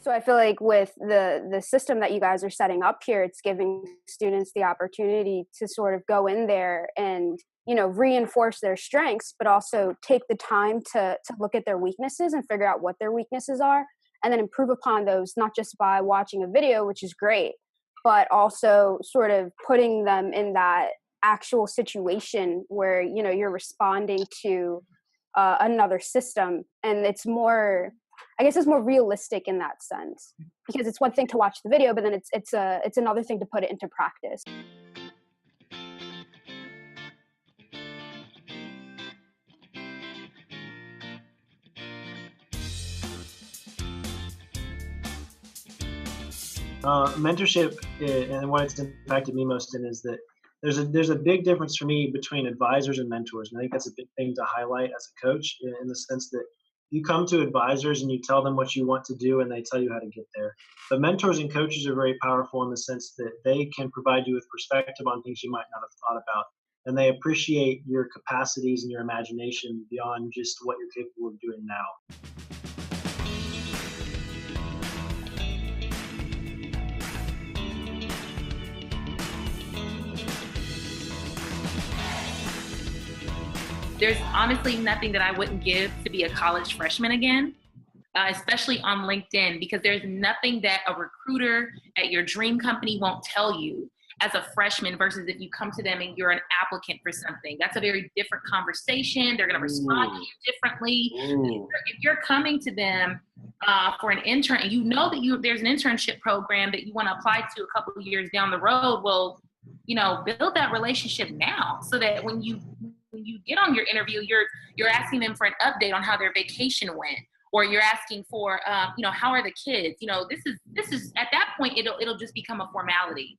So I feel like with the system that you guys are setting up here, it's giving students the opportunity to sort of go in there and, you know, reinforce their strengths, but also take the time to look at their weaknesses and figure out what their weaknesses are, and then improve upon those, not just by watching a video, which is great, but also sort of putting them in that actual situation where, you know, you're responding to another system. And it's more, I guess it's more realistic in that sense, because it's one thing to watch the video, but then it's another thing to put it into practice. Mentorship and what it's impacted me most in is that there's a big difference for me between advisors and mentors, and I think that's a big thing to highlight as a coach, in the sense that you come to advisors and you tell them what you want to do and they tell you how to get there. But mentors and coaches are very powerful in the sense that they can provide you with perspective on things you might not have thought about, and they appreciate your capacities and your imagination beyond just what you're capable of doing now. There's honestly nothing that I wouldn't give to be a college freshman again, especially on LinkedIn, because there's nothing that a recruiter at your dream company won't tell you as a freshman versus if you come to them and you're an applicant for something. That's a very different conversation. They're going to respond to you differently. If you're coming to them for an intern and you know that there's an internship program that you want to apply to a couple of years down the road, well, you know, build that relationship now so that when you get on your interview, you're asking them for an update on how their vacation went, or you're asking for, you know, how are the kids? You know, this is at that point it'll just become a formality.